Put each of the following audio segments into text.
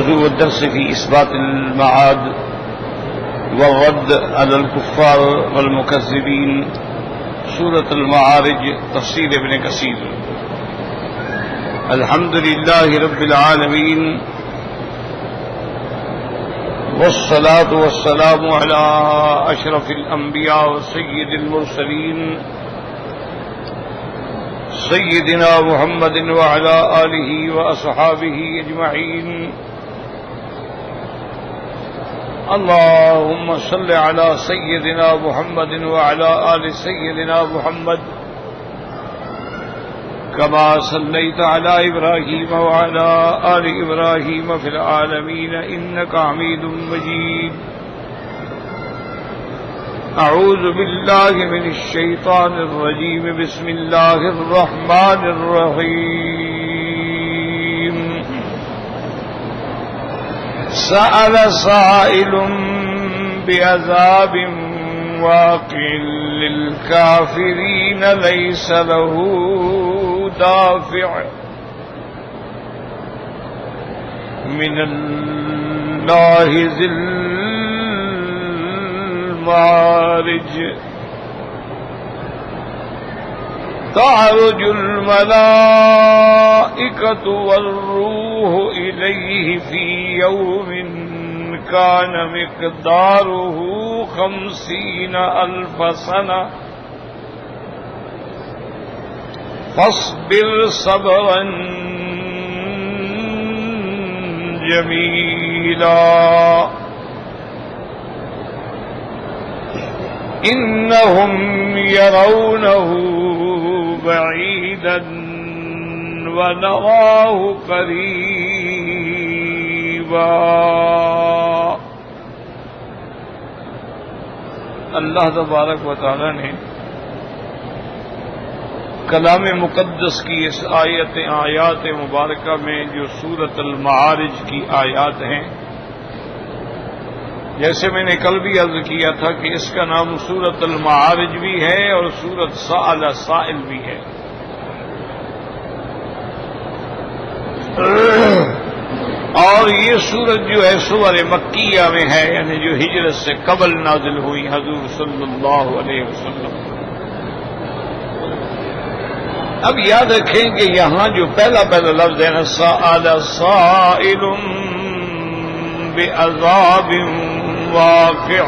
موضوع الدرس في إثبات المعاد والرد على الكفار والمكذبين، سورة المعارج، تفسير ابن كثير. الحمد لله رب العالمين، والصلاة والسلام على أشرف الأنبياء وسيد المرسلين سيدنا محمد وعلى آله وأصحابه أجمعين. اللهم صل على سيدنا محمد وعلى آل سيدنا محمد كما صليت على إبراهيم وعلى آل إبراهيم في العالمين إنك حميد مجيد. أعوذ بالله من الشيطان الرجيم. بسم الله الرحمن الرحيم. سأل سائل بعذاب واقع للكافرين ليس له دافع من الله ذي المعارج. تعرج الملائكة والروح إليه في يوم كان مقداره 50,000 سنة فاصبر صبرا جميلا إنهم يرونه بعيدا ونراه قريبا. اللہ تبارک و تعالی نے کلام مقدس کی اس آیات مبارکہ میں جو سورۃ المعارج کی آیات ہیں، جیسے میں نے کل بھی عرض کیا تھا کہ اس کا نام سورۃ المعارج بھی ہے اور سورۃ سأل سائل بھی ہے. اور یہ سورت جو ہے سور مکیہ میں ہے، یعنی جو ہجرت سے قبل نازل ہوئی حضور صلی اللہ علیہ وسلم. اب یاد رکھیں کہ یہاں جو پہلا لفظ ہے نا، سأل سائل بعذاب واقع،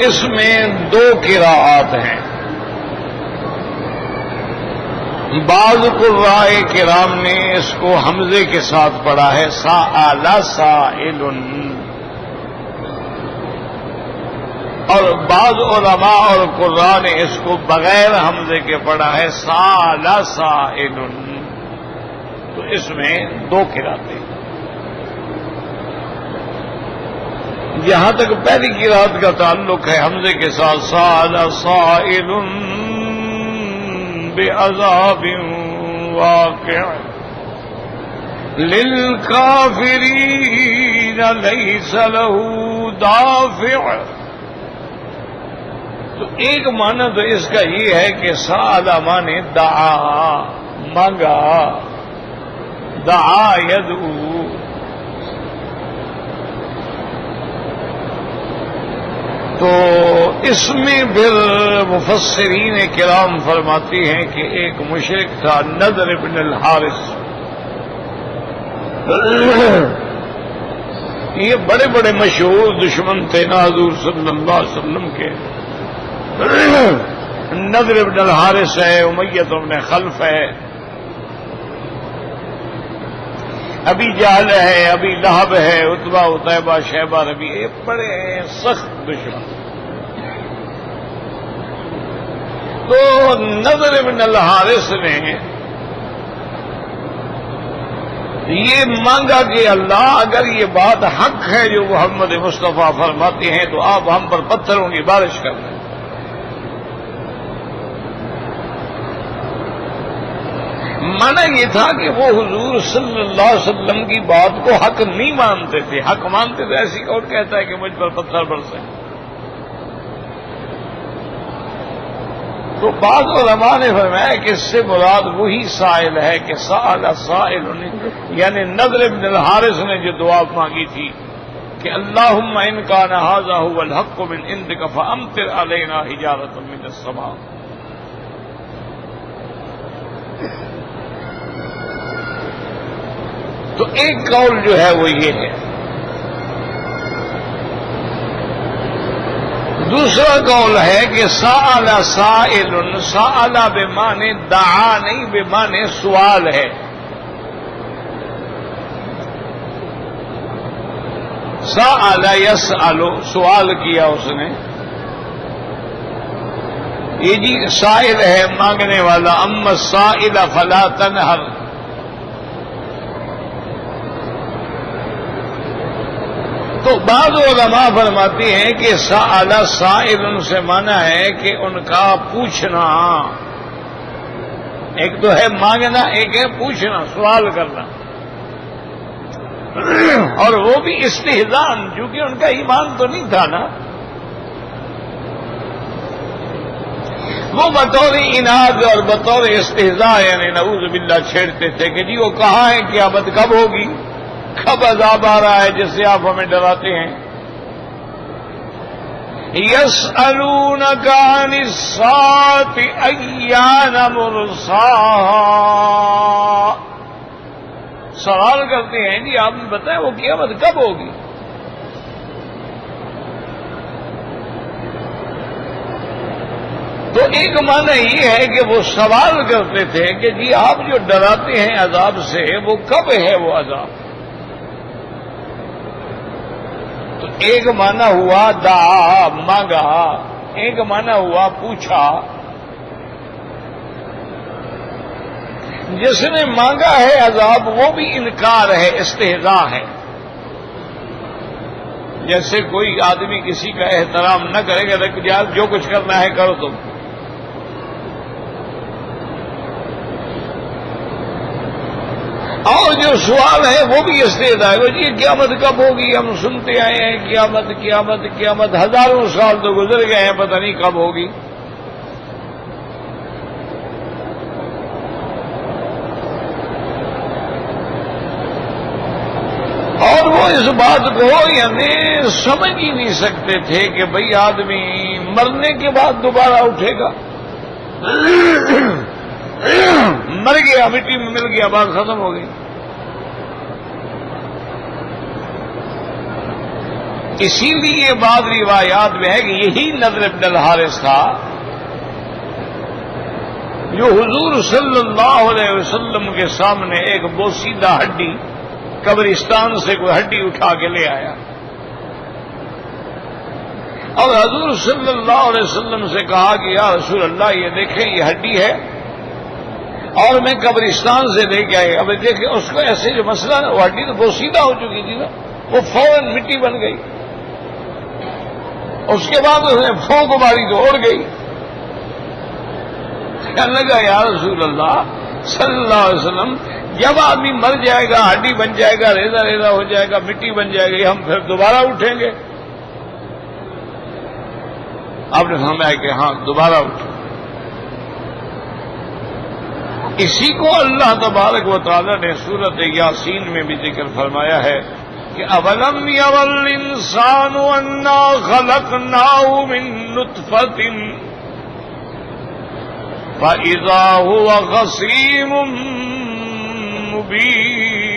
اس میں 2 قراءات ہیں. بعض قراء کرام نے اس کو حمزے کے ساتھ پڑھا ہے سأل سائل، اور بعض علماء اور قراء نے اس کو بغیر حمزے کے پڑھا ہے سأل سائل. تو اس میں 2 قراءتیں. جہاں تک پہلی قراءت کا تعلق ہے حمزے کے ساتھ، سأل سائل بعذاب واقع للكافرين ليس له دافع. تو ایک معنی تو اس کا یہ ہے کہ سأل مانے دعا، مانگا، دعا یدعو. تو اس میں پھر مفسرین کرام فرماتی ہیں کہ ایک مشرک تھا نضر بن الحارث. یہ بڑے بڑے مشہور دشمن تھے نا حضور صلی اللہ علیہ وسلم کے. نضر بن الحارث ہے، امیہ بن خلف ہے، ابی جہل ہے، ابی لہب ہے، عتبہ عتیبہ شیبہ ربی، یہ بڑے سخت دشمن. تو نضر بن الحارث نے یہ مانگا کہ اللہ اگر یہ بات حق ہے جو محمد مصطفیٰ فرماتے ہیں تو آپ ہم پر پتھروں کی بارش کر دیں. مانا یہ تھا کہ وہ حضور صلی اللہ علیہ وسلم کی بات کو حق نہیں مانتے تھے. حق مانتے تھے ایسی کون کہتا ہے کہ مجھ پر پتھر برسے. تو بعض علماء نے فرمایا کہ اس سے مراد وہی سائل ہے کہ سأل سائل، یعنی نضر بن الحارث نے جو دعا مانگی تھی کہ اللہم ان کان ھذا ھو الحق من عندک فامطر علینا حجارۃ من السماء۔ تو ایک قول جو ہے وہ یہ ہے۔ دوسرا قول ہے کہ سأل سائل، سأل بمعنی دعا نہیں، بمعنی سوال ہے۔ سأل یسأل، سوال کیا اس نے، یہ جی سائل ہے مانگنے والا، اما السائل فلا تنہر۔ تو بعض علماء فرماتے ہیں کہ سأل سائل سے مانا ہے کہ ان کا پوچھنا، ایک تو ہے مانگنا، ایک ہے پوچھنا، سوال کرنا، اور وہ بھی استہزان، چونکہ ان کا ایمان تو نہیں تھا نا، وہ بطور اناد اور بطور استہزاء یعنی نعوذ باللہ چھیڑتے تھے کہ جی وہ کہاں ہے، قیامت کب ہوگی، کب عذاب آ رہا ہے جس سے آپ ہمیں ڈراتے ہیں۔ یسألونک عن الساعۃ ایان مرساہا، سوال کرتے ہیں جی آپ نے بتایا وہ قیامت کب ہوگی۔ تو ایک معنی یہ ہے کہ وہ سوال کرتے تھے کہ جی آپ جو ڈراتے ہیں عذاب سے وہ کب ہے وہ عذاب۔ تو ایک معنی ہوا دعا، مانگا، ایک معنی ہوا پوچھا۔ جس نے مانگا ہے عذاب وہ بھی انکار ہے، استہزاء ہے۔ جیسے کوئی آدمی کسی کا احترام نہ کرے گا کہ جو کچھ کرنا ہے کرو تم، اور جو سوال ہے وہ بھی استہزاء ہے۔ جی قیامت کب ہوگی، ہم سنتے آئے ہیں قیامت قیامت قیامت، ہزاروں سال تو گزر گئے ہیں، پتہ نہیں کب ہوگی۔ اور وہ اس بات کو یعنی سمجھ ہی نہیں سکتے تھے کہ بھئی آدمی مرنے کے بعد دوبارہ اٹھے گا، مر گیا مٹی میں مل گیا، بات ختم ہو گئی۔ اسی لیے بعض روایات میں ہے کہ یہی نضر بن الحارث تھا جو حضور صلی اللہ علیہ وسلم کے سامنے ایک بوسیدہ ہڈی قبرستان سے کوئی ہڈی اٹھا کے لے آیا، اور حضور صلی اللہ علیہ وسلم سے کہا کہ یا رسول اللہ یہ دیکھیں یہ ہڈی ہے اور میں قبرستان سے لے کے آئے۔ اب دیکھیں اس کو ایسے جو مسئلہ نا، وہ ہڈی تو بوسیدہ ہو چکی تھی نا، وہ فوراً مٹی بن گئی، اس کے بعد اس نے پھونک ماری تو اڑ گئی۔ کہنے لگا یا رسول اللہ صلی اللہ علیہ وسلم جب آدمی مر جائے گا ہڈی بن جائے گا، ریزہ ریزہ ہو جائے گا، مٹی بن جائے گی، ہم پھر دوبارہ اٹھیں گے؟ آپ نے فرمایا کہ ہاں دوبارہ اٹھیں۔ اسی کو اللہ تبارک و تعالی نے سورۃ یاسین میں بھی ذکر فرمایا ہے کہ اولم یر الانسان انا خلقناه من نطفۃ فاذا هو خصیم مبین۔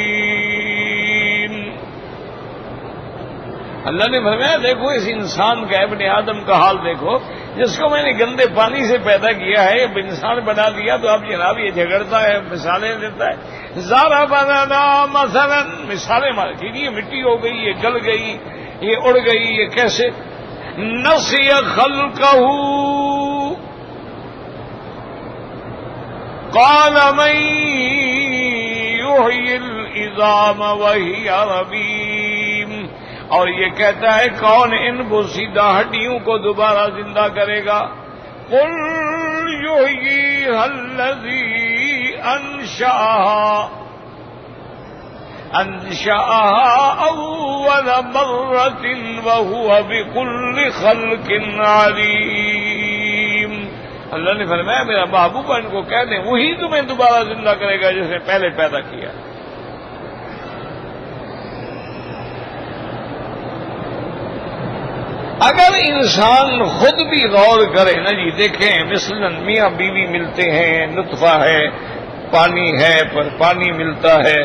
اللہ نے فرمایا دیکھو اس انسان کا، ابن آدم کا حال دیکھو، جس کو میں نے گندے پانی سے پیدا کیا ہے، اب انسان بنا دیا تو اب جناب یہ جھگڑتا ہے، مثالیں دیتا ہے۔ زارا بنانا مثلا، مثالیں مار کے یہ مٹی ہو گئی، یہ گل گئی، یہ اڑ گئی، یہ کیسے؟ نسی خلقہ قال من یحیی العظام وہی رمیم، اور یہ کہتا ہے کون ان بوسیدہ ہڈیوں کو دوبارہ زندہ کرے گا؟ قل یحییھا الذی انشأها اول مرة وهو بكل خلق علیم۔ اللہ نے فرمایا میرا محبوب ان کو کہہ دیں وہی تمہیں دوبارہ زندہ کرے گا جس نے پہلے پیدا کیا. اگر انسان خود بھی غور کرے نا جی، دیکھیں مثلا میاں بیوی ملتے ہیں، نطفہ ہے، پانی ہے، پر پانی ملتا ہے،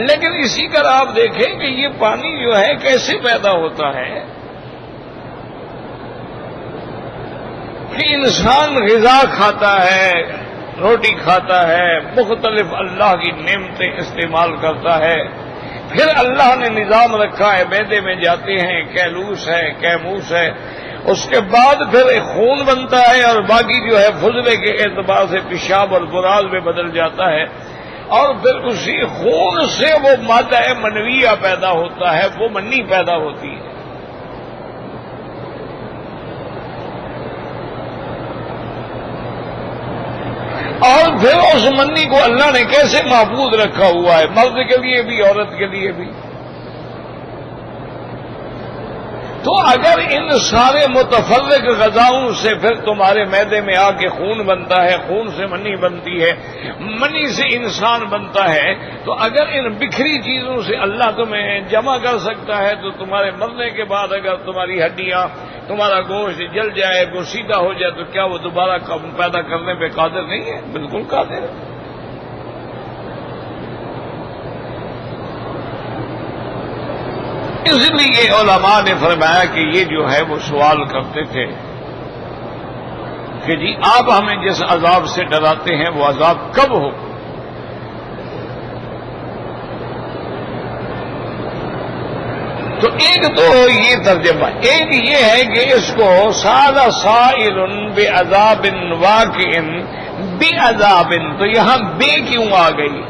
لیکن اسی طرح آپ دیکھیں کہ یہ پانی جو ہے کیسے پیدا ہوتا ہے کہ انسان غذا کھاتا ہے، روٹی کھاتا ہے، مختلف اللہ کی نعمتیں استعمال کرتا ہے، پھر اللہ نے نظام رکھا ہے معدے میں جاتے ہیں، کیلوس ہے، کیموس ہے، اس کے بعد پھر ایک خون بنتا ہے اور باقی جو ہے فضلے کے اعتبار سے پیشاب اور براز میں بدل جاتا ہے، اور پھر اسی خون سے وہ مادہ منویہ پیدا ہوتا ہے، وہ منی پیدا ہوتی ہے. اور پھر اس منی کو اللہ نے کیسے محفوظ رکھا ہوا ہے، مرد کے لیے بھی عورت کے لیے بھی. تو اگر ان سارے متفرق غذاؤں سے پھر تمہارے معدے میں آ کے خون بنتا ہے، خون سے منی بنتی ہے، منی سے انسان بنتا ہے، تو اگر ان بکھری چیزوں سے اللہ تمہیں جمع کر سکتا ہے تو تمہارے مرنے کے بعد اگر تمہاری ہڈیاں، تمہارا گوشت جل جائے، گوشیدہ ہو جائے، تو کیا وہ دوبارہ پیدا کرنے پہ قادر نہیں ہے؟ بالکل قادر ہے. اس لیے علماء نے فرمایا کہ یہ جو ہے وہ سوال کرتے تھے کہ جی آپ ہمیں جس عذاب سے ڈراتے ہیں وہ عذاب کب ہو؟ تو ایک تو یہ ترجمہ، ایک یہ ہے کہ اس کو سال سائل بعذاب واقع بعذاب، تو یہاں بے کیوں آ گئی؟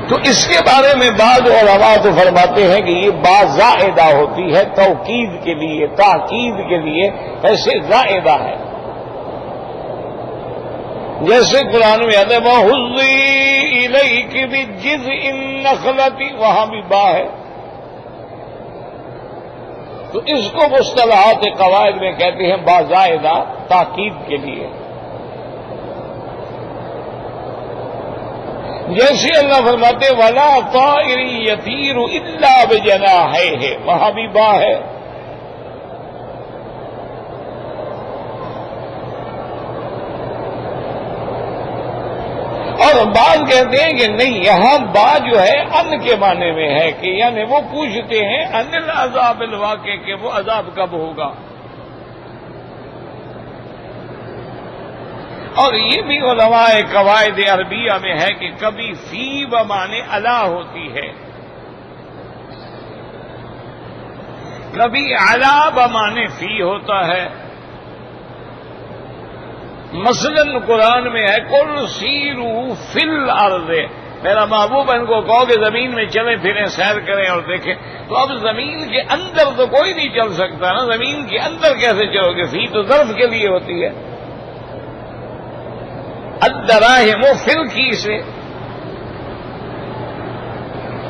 تو اس کے بارے میں بعض علماء تو فرماتے ہیں کہ یہ با زائدہ ہوتی ہے توکید کے لیے، تاکید کے لیے، ایسے زائدہ ہے. جیسے قرآن میں آتا ہے وَحُزِّی إِلَيْكِ بِجِذْعِ النَّخْلَةِ، وہاں بھی با ہے. تو اس کو مصطلحات قواعد میں کہتے ہیں با زائدہ، تاکید کے لیے. جیسے اللہ فرماتے وَلَا طَائِرٍ يَطِيرُ إِلَّا بِجَنَاحَيْهِ، وہاں بھی با ہے. اور بعض کہتے ہیں کہ نہیں، یہاں با جو ہے ان کے معنی میں ہے کہ یعنی وہ پوچھتے ہیں ان العذاب الواقع، کہ وہ عذاب کب ہوگا. اور یہ بھی علماء قواعد عربیہ میں ہے کہ کبھی فی بمعنی الا ہوتی ہے، کبھی الا بمعنی فی ہوتا ہے. مثلا قرآن میں ہے قل سیروا فی الارض، میرا محبوب ان کو کہو کہ زمین میں چلیں پھریں، سیر کریں اور دیکھیں. تو اب زمین کے اندر تو کوئی نہیں چل سکتا نا، زمین کے اندر کیسے چلو گے؟ فی تو ظرف کے لیے ہوتی ہے. الدراہم فی الکی سے،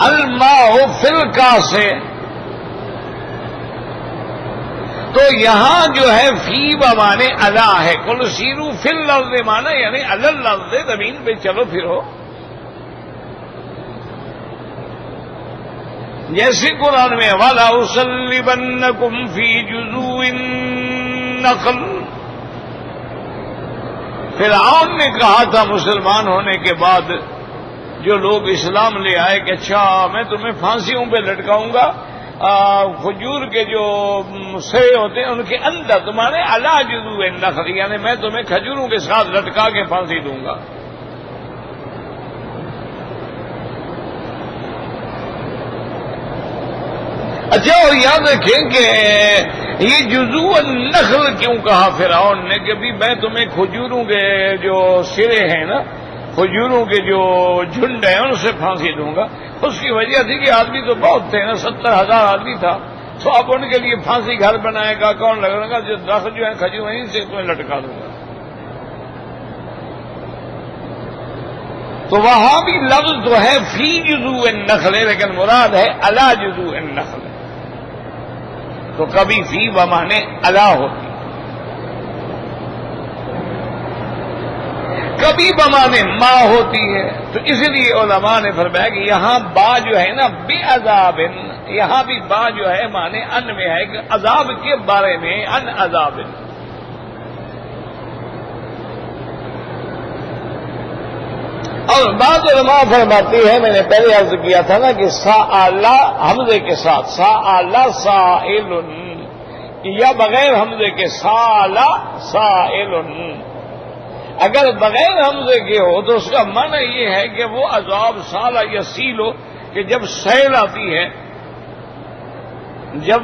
الماء فی الکاس سے. تو یہاں جو ہے فی بمانے الا ہے، قل سیروا فی الارض مانا یعنی علی الارض، زمین پہ چلو پھرو. جیسے قرآن میں وَلَا أُصَلِّبَنَّكُمْ فِي جُذُوعِ النَّخْلِ، فرعون نے کہا تھا مسلمان ہونے کے بعد جو لوگ اسلام لے آئے کہ اچھا میں تمہیں پھانسیوں پہ لٹکاؤں گا، کھجور کے جو سرے ہوتے ہیں ان کے اندر، تمہارے علی جذوع النخل، یعنی میں تمہیں کھجوروں کے ساتھ لٹکا کے پھانسی دوں گا. اچھا، اور یاد رکھیں کہ یہ جذوع النخل کیوں کہا فرعون نے کہ بھی میں تمہیں کھجوروں کے جو سرے ہیں نا، کھجوروں کے جو جھنڈ ہیں ان سے پھانسی دوں گا. اس کی وجہ تھی کہ آدمی تو بہت تھے نا، 70,000 آدمی تھا، تو اب ان کے لیے پھانسی گھر بنائے گا کون؟ لگے گا جو درخت جو ہیں کھجور ہیں ان سے تمہیں لٹکا دوں گا. تو وہاں بھی لفظ تو ہے فی جذوع النخل، لیکن مراد ہے علی جذوع النخل. تو کبھی فی بمانے الا ہوتی، کبھی بمانے ما ہوتی ہے. تو اس لیے علماء نے فرمایا کہ یہاں با جو ہے نا بے عذاب، یہاں بھی با جو ہے مانے ان میں ہے کہ عذاب کے بارے میں، ان عذاب. اور بعض علماء فرماتی ہے، میں نے پہلے عرض کیا تھا نا کہ سأل حمزے کے ساتھ سأل سائل، یا بغیر حمزے کے سأل سائل. اگر بغیر حمزے کے ہو تو اس کا معنی یہ ہے کہ وہ عذاب سالہ یا سیلو، کہ جب سیل آتی ہے، جب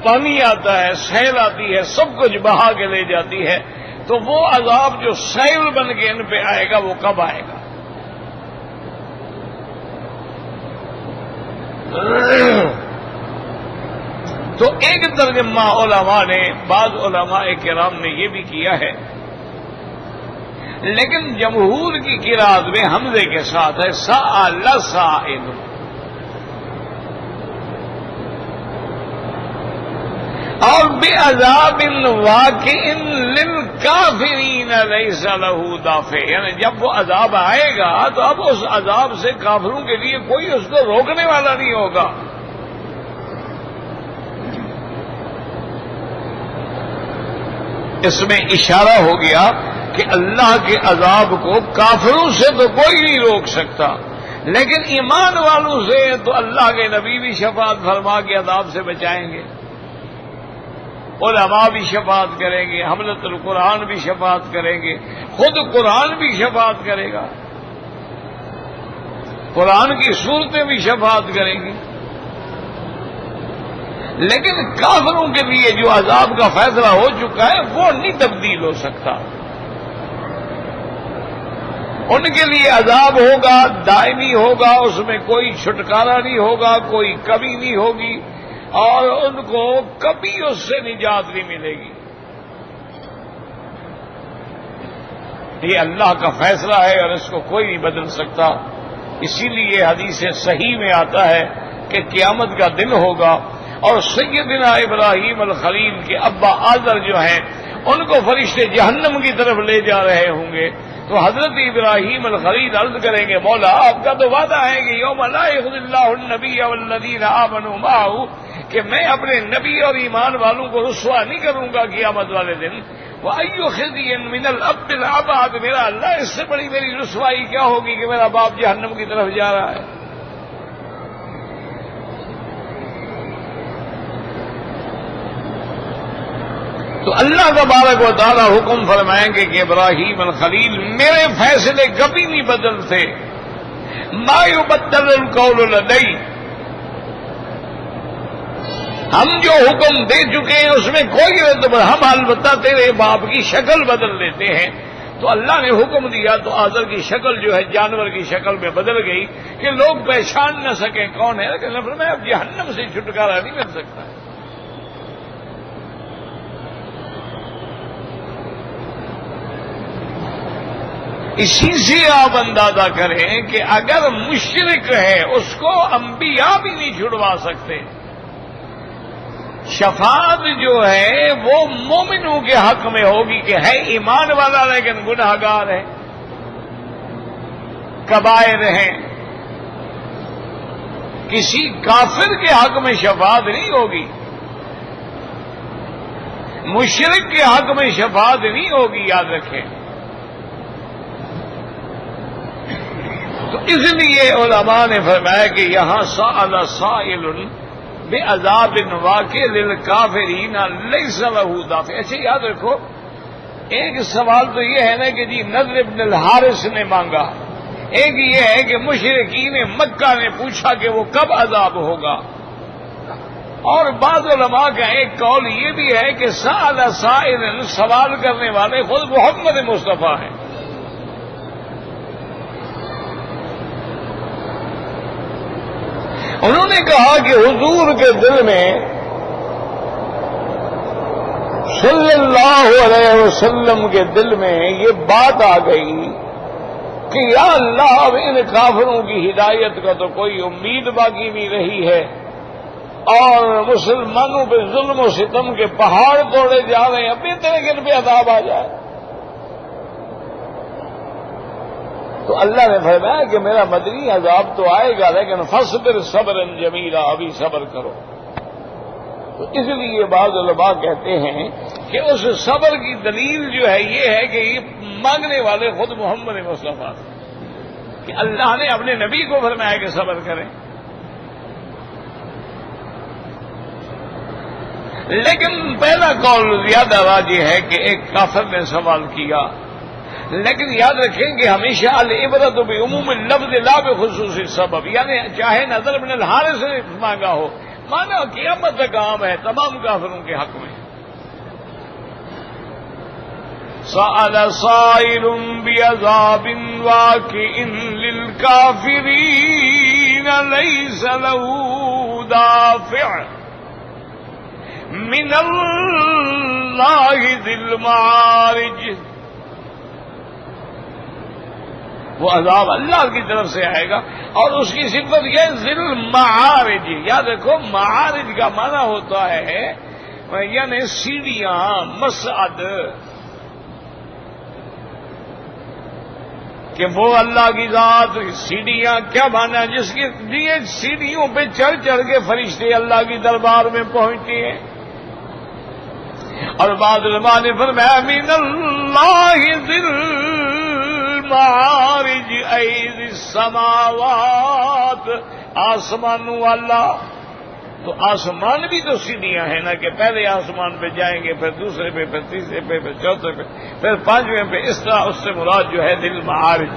پانی آتا ہے، سیل آتی ہے، سب کچھ بہا کے لے جاتی ہے، تو وہ عذاب جو سیل بن کے ان پہ آئے گا وہ کب آئے گا؟ تو ایک ترجمہ علماء نے، بعض علماء کرام نے یہ بھی کیا ہے، لیکن جمہور کی قرات میں حمزے کے ساتھ ہے سأل سائل. اور بعذاب واقع للکافرین لیس لہ دافع، یعنی جب وہ عذاب آئے گا تو اب اس عذاب سے کافروں کے لیے کوئی اس کو روکنے والا نہیں ہوگا. اس میں اشارہ ہو گیا کہ اللہ کے عذاب کو کافروں سے تو کوئی نہیں روک سکتا، لیکن ایمان والوں سے تو اللہ کے نبی بھی شفاعت فرما کے عذاب سے بچائیں گے، علماء بھی شفاعت کریں گے، حملۃ القرآن بھی شفاعت کریں گے، خود قرآن بھی شفاعت کرے گا، قرآن کی صورتیں بھی شفاعت کریں گی. لیکن کافروں کے لیے جو عذاب کا فیصلہ ہو چکا ہے وہ نہیں تبدیل ہو سکتا. ان کے لیے عذاب ہوگا، دائمی ہوگا، اس میں کوئی چھٹکارا نہیں ہوگا، کوئی کمی نہیں ہوگی، اور ان کو کبھی اس سے نجات نہیں ملے گی. یہ اللہ کا فیصلہ ہے اور اس کو کوئی نہیں بدل سکتا. اسی لیے حدیث صحیح میں آتا ہے کہ قیامت کا دن ہوگا اور سیدنا ابراہیم الخلیل کے ابا آذر جو ہیں ان کو فرشتے جہنم کی طرف لے جا رہے ہوں گے. تو حضرت ابراہیم الخلیل عرض کریں گے مولا آپ کا تو وعدہ ہے کہ یوم لا یخزی اللہ النبی والذین آمنوا معہ، کہ میں اپنے نبی اور ایمان والوں کو رسوا نہیں کروں گا قیامت والے دن. وَأَيُّ خِزْيٍ مِّنَ الْأَبِّ الْعَبَادِ، میرا اللہ اس سے بڑی میری رسوائی کیا ہوگی کہ میرا باپ جہنم کی طرف جا رہا ہے. تو اللہ تبارک و تعالی حکم فرمائیں گے کہ ابراہیم الخلیل میرے فیصلے کبھی نہیں بدلتے. ما یبدل القول لدی، ہم جو حکم دے چکے ہیں اس میں کوئی رد، ہم البتہ تیرے باپ کی شکل بدل دیتے ہیں. تو اللہ نے حکم دیا تو آذر کی شکل جو ہے جانور کی شکل میں بدل گئی کہ لوگ پہچان نہ سکیں کون ہے، لیکن میں اب جہنم سے چھٹکارا نہیں مل سکتا. اسی سے آپ اندازہ کریں کہ اگر مشرک ہے اس کو انبیاء بھی نہیں چھڑوا سکتے. شفاعت جو ہے وہ مومنوں کے حق میں ہوگی کہ ہے ایمان والا لیکن گناہگار ہے، کبائر ہیں. کسی کافر کے حق میں شفاعت نہیں ہوگی، مشرک کے حق میں شفاعت نہیں ہوگی، یاد رکھیں. تو اس لیے علماء نے فرمایا کہ یہاں سأل سائل بعذاب واقع للکافرین لیس لہ دافع. ایسے یاد رکھو، ایک سوال تو یہ ہے نا کہ جی نضر بن الحارث نے مانگا، ایک یہ ہے کہ مشرکین مکہ نے پوچھا کہ وہ کب عذاب ہوگا. اور بعض علماء کا ایک قول یہ بھی ہے کہ سأل سائل، سوال کرنے والے خود محمد مصطفیٰ ہیں. انہوں نے کہا کہ حضور کے دل میں صلی اللہ علیہ وسلم کے دل میں یہ بات آ گئی کہ یا اللہ اب ان کافروں کی ہدایت کا تو کوئی امید باقی نہیں رہی ہے، اور مسلمانوں پہ ظلم و ستم کے پہاڑ توڑے جا رہے ہیں، ابھی اتنے کہ ان پہ عذاب آ جائے. تو اللہ نے فرمایا کہ میرا مدنی عذاب تو آئے گا، لیکن فاصبر صبرا جمیلا، ابھی صبر کرو. تو اس لیے بعض علماء کہتے ہیں کہ اس صبر کی دلیل جو ہے یہ ہے کہ یہ مانگنے والے خود محمد مصطفیٰ کہ اللہ نے اپنے نبی کو فرمایا کہ صبر کریں. لیکن پہلا قول زیادہ راجح ہے کہ ایک کافر نے سوال کیا، لیکن یاد رکھیں کہ ہمیشہ العبرۃ بعموم اللفظ لا بخصوص السبب، یعنی چاہے نظر بن الحارث سے مانگا ہو، مانا قیامت تک عام ہے تمام کافروں کے حق میں. سأل سائل بعذاب واقع للكافرين ليس له دافع من الله ذي المعارج. وہ عذاب اللہ کی طرف سے آئے گا اور اس کی صفت یہ ذی المعارج. یاد رکھو معارج کا معنی ہوتا ہے یعنی سیڑھیاں، مصعد، کہ وہ اللہ کی ذات سیڑھیاں کیا مانا جس کے لیے سیڑھیوں پہ چڑھ چڑھ کے فرشتے اللہ کی دربار میں پہنچتے ہیں. اور بعض علماء نے فرمایا من اللہ ذی المعارج ای ذی السماوات، آسمانوں والا. تو آسمان بھی تو سیڑھیاں ہیں نا، کہ پہلے آسمان پہ جائیں گے، پھر دوسرے پہ، پھر تیسرے پہ، پھر چوتھے پہ، پھر پانچویں پہ. اس طرح اس سے مراد جو ہے دل معارج.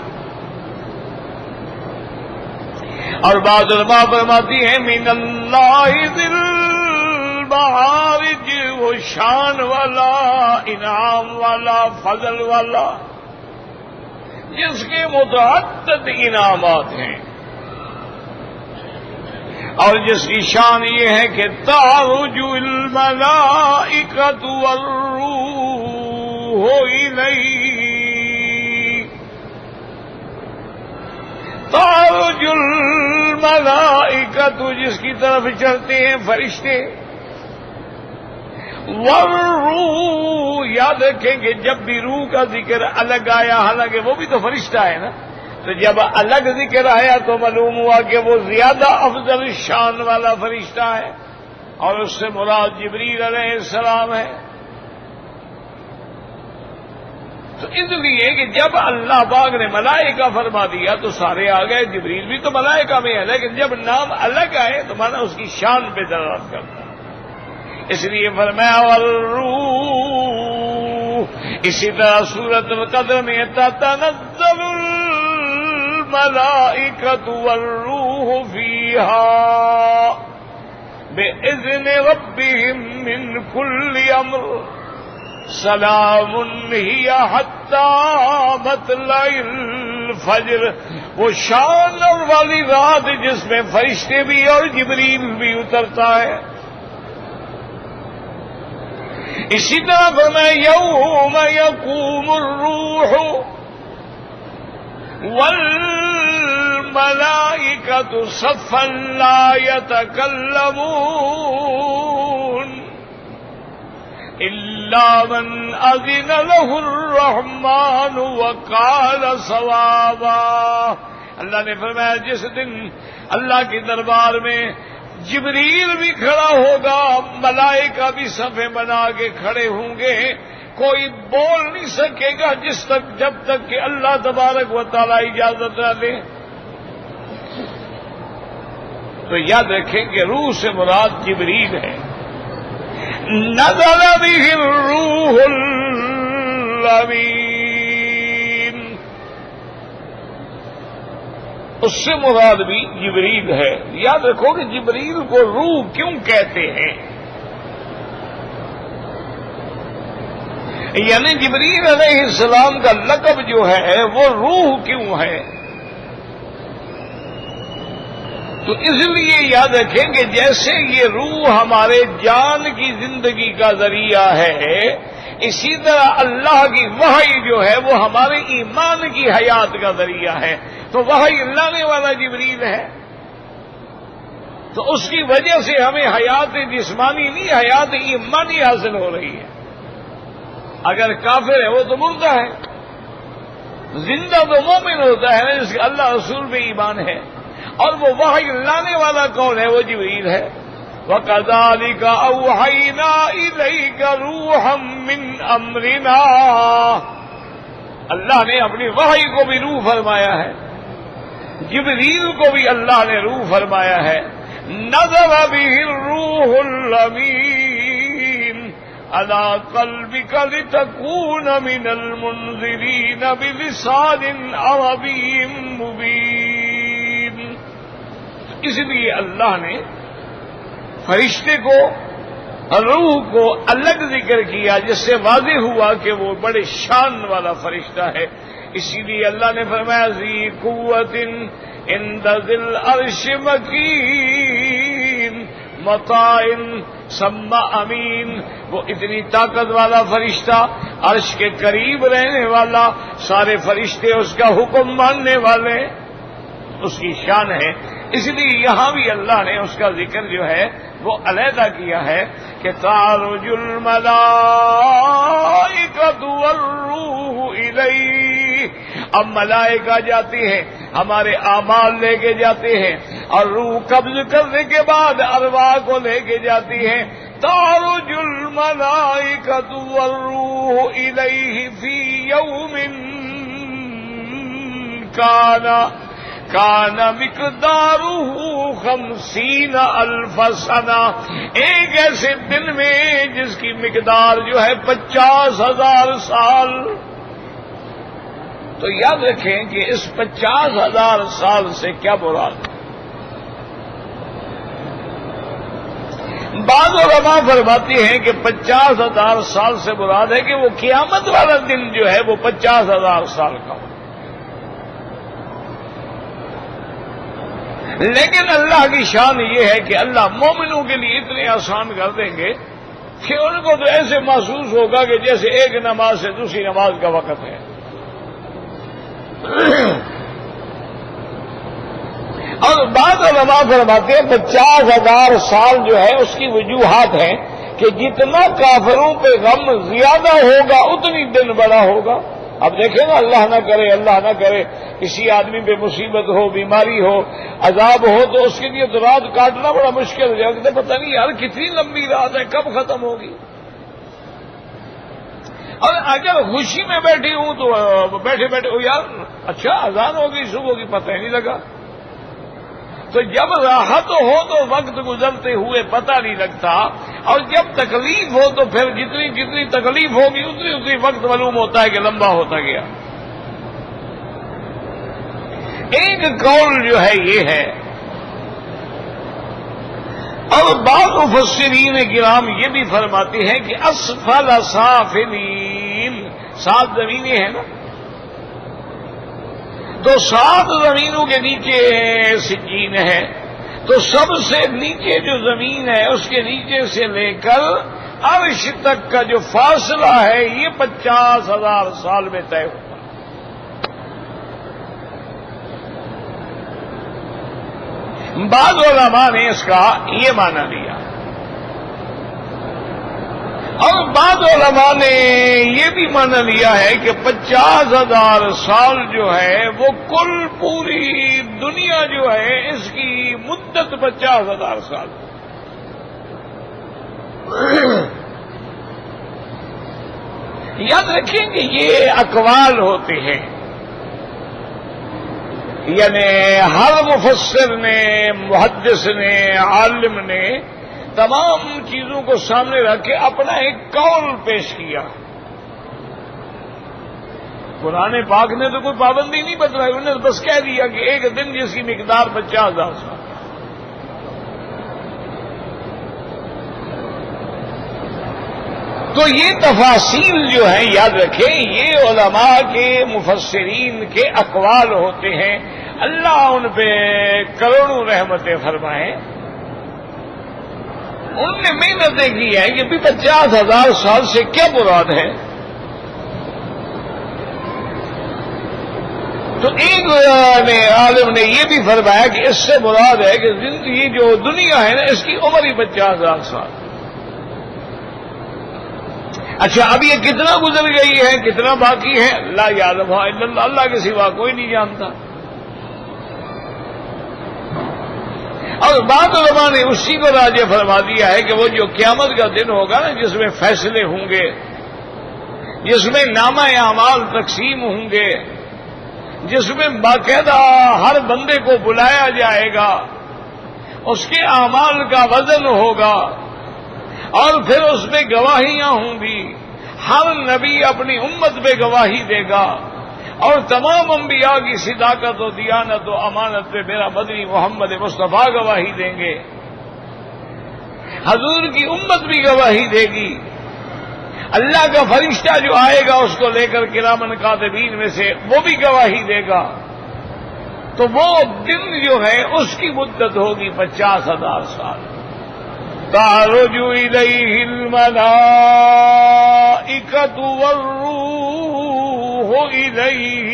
اور بعض علماء فرماتی ہیں من اللہ ذی المعارج، وہ شان والا، انعام والا، فضل والا، جس کے متعدد انعامات ہیں اور جس کی شان یہ ہے کہ تعرج الملائکۃ والروح الیہ. تعرج الملائکۃ جس کی طرف چڑھتے ہیں فرشتے، والروح یاد رکھیں کہ جب بھی روح کا ذکر الگ آیا، حالانکہ وہ بھی تو فرشتہ ہے نا، تو جب الگ ذکر آیا تو معلوم ہوا کہ وہ زیادہ افضل شان والا فرشتہ ہے اور اس سے مراد جبریل علیہ السلام ہے. تو اس لیے کہ جب اللہ پاک نے ملائکہ فرما دیا تو سارے آ گئے، جبریل بھی تو ملائکہ میں ہے، لیکن جب نام الگ آئے تو مانا اس کی شان پہ دلالت کرتا ہے. اس لیے فرمایا والروح. اسی طرح سورۃ القدر میں تتنزل الملائکۃ والروح فیہا بإذن ربهم من كل امر سلام ہی حتی مطلع الفجر. وہ شان اور والی رات جس میں فرشتے بھی اور جبریل بھی اترتا ہے. اسی طرح فرمایا یوم یقوم الروح والملائکۃ صفا لا یتکلمون الا من اذن له الرحمن وقال صوابا. اللہ نے فرمایا جس دن اللہ کے دربار میں جبریل بھی کھڑا ہوگا، ملائکہ بھی صفیں بنا کے کھڑے ہوں گے، کوئی بول نہیں سکے گا جب تک کہ اللہ تبارک و تعالی اجازت نہ دے. تو یاد رکھیں کہ روح سے مراد جبریل ہے. نزل به الروح الامین، اس سے مراد بھی جبریل ہے. یاد رکھو کہ جبریل کو روح کیوں کہتے ہیں، یعنی جبریل علیہ السلام کا لقب جو ہے وہ روح کیوں ہے. تو اس لیے یاد رکھیں کہ جیسے یہ روح ہمارے جان کی زندگی کا ذریعہ ہے، اسی طرح اللہ کی وحی جو ہے وہ ہمارے ایمان کی حیات کا ذریعہ ہے. تو وحی لانے والا جبریل ہے. تو اس کی وجہ سے ہمیں حیات جسمانی نہیں، حیات ایمانی حاصل ہو رہی ہے۔ اگر کافر ہے وہ تو مردہ ہے، زندہ تو مومن ہوتا ہے جس کا اللہ رسول پہ ایمان ہے، اور وہ وحی لانے والا کون ہے؟ وہ جبریل ہے۔ وَكَذَلِكَ أَوْحَيْنَا إِلَيْكَ رُوحًا مِّنْ أَمْرِنَا، اللہ نے اپنی وحی کو بھی روح فرمایا ہے، جبریل کو بھی اللہ نے روح فرمایا ہے۔ نزل به الروح الامین علی قلبک لتکون من المنذرین بلسان عربی مبین۔ اس لیے اللہ نے فرشتے کو، روح کو الگ ذکر کیا، جس سے واضح ہوا کہ وہ بڑے شان والا فرشتہ ہے۔ اسی لیے اللہ نے فرمایا ذی قوت عند ذی العرش مکین مطاع ثم امین، وہ اتنی طاقت والا فرشتہ، عرش کے قریب رہنے والا، سارے فرشتے اس کا حکم ماننے والے، اس کی شان ہے۔ اس لیے یہاں بھی اللہ نے اس کا ذکر جو ہے وہ علیحدہ کیا ہے کہ تعرج الملائکۃ والروح الیہ، اب ملائکہ جاتی ہیں ہمارے اعمال لے کے جاتے ہیں، اور روح قبض کرنے کے بعد ارواح کو لے کے جاتی ہیں۔ تعرج الملائکۃ والروح الیہ فی یوم کان مقدارہ 50,000 سنہ، ایک ایسے دن میں جس کی مقدار جو ہے 50,000 سال۔ تو یاد رکھیں کہ اس 50,000 سال سے کیا مراد ہے؟ بعض علماء فرماتے ہیں کہ 50,000 سال سے مراد ہے کہ وہ قیامت والا دن جو ہے وہ 50,000 سال کا ہو۔ لیکن اللہ کی شان یہ ہے کہ اللہ مومنوں کے لیے اتنے آسان کر دیں گے کہ ان کو تو ایسے محسوس ہوگا کہ جیسے ایک نماز سے دوسری نماز کا وقت ہے۔ اور بعض علماء فرماتے ہیں 50,000 سال جو ہے اس کی وجوہات ہیں کہ جتنا کافروں پہ غم زیادہ ہوگا اتنی دن بڑا ہوگا۔ اب دیکھیں نا، اللہ نہ کرے کسی آدمی پہ مصیبت ہو، بیماری ہو، عذاب ہو، تو اس کے لیے تو رات کاٹنا بڑا مشکل ہو جائے گا، پتہ نہیں یار کتنی لمبی رات ہے، کب ختم ہوگی۔ اور اگر خوشی میں بیٹھی ہوں تو بیٹھے یار اچھا اذان ہوگی صبح کی، پتہ ہی نہیں لگا۔ تو جب راحت ہو تو وقت گزرتے ہوئے پتہ نہیں لگتا، اور جب تکلیف ہو تو پھر جتنی تکلیف ہوگی اتنی وقت معلوم ہوتا ہے کہ لمبا ہوتا گیا۔ ایک قول جو ہے یہ ہے، اور بعض مفسرین کرام یہ بھی فرماتے ہیں کہ اسفل سافلین، 7 زمینیں ہیں نا، تو 7 زمینوں کے نیچے سجین ہے، تو سب سے نیچے جو زمین ہے اس کے نیچے سے لے کر عرش تک کا جو فاصلہ ہے یہ 50,000 سال میں طے ہوگا۔ بعض علماء نے اس کا یہ معنی لیا، اور بعض علماء نے یہ بھی مانا لیا ہے کہ 50,000 سال جو ہے وہ کل پوری دنیا جو ہے اس کی مدت 50,000 سال۔ یاد رکھیں کہ یہ اقوال ہوتے ہیں، یعنی ہر مفسر نے، محدث نے، عالم نے تمام چیزوں کو سامنے رکھ کے اپنا ایک قول پیش کیا۔ قرآن پاک نے تو کوئی پابندی نہیں بتلائی، انہوں نے بس کہہ دیا کہ ایک دن جس کی مقدار 50,000 سال۔ تو یہ تفاصیل جو ہیں یاد رکھیں، یہ علماء کے، مفسرین کے اقوال ہوتے ہیں، اللہ ان پہ کروڑوں رحمتیں فرمائیں۔ ان نے محنتیں کی ہیں کہ 50,000 سال سے کیا مراد ہے۔ تو ایک عالم نے یہ بھی فرمایا کہ اس سے مراد ہے کہ زندگی جو دنیا ہے نا اس کی عمر ہی 50,000 سال. اچھا اب یہ کتنا گزر گئی ہے, کتنا باقی ہے, لا یعلم الا اللہ, اللہ کے سوا کوئی نہیں جانتا. اور بعض علماء نے اسی کو راجح فرما دیا ہے کہ وہ جو قیامت کا دن ہوگا نا, جس میں فیصلے ہوں گے, جس میں نامہ اعمال تقسیم ہوں گے, جس میں باقاعدہ ہر بندے کو بلایا جائے گا, اس کے اعمال کا وزن ہوگا, اور پھر اس میں گواہیاں ہوں گی. ہر نبی اپنی امت پہ گواہی دے گا, اور تمام انبیاء کی صداقت و دیانت و امانت پہ میرا مدنی محمد مصطفیٰ گواہی دیں گے. حضور کی امت بھی گواہی دے گی. اللہ کا فرشتہ جو آئے گا اس کو لے کر کرامن کاتبین میں سے, وہ بھی گواہی دے گا. تو وہ دن جو ہے اس کی مدت ہوگی 50,000 سال. تعرج الیہ الملائکۃ والروح الیہ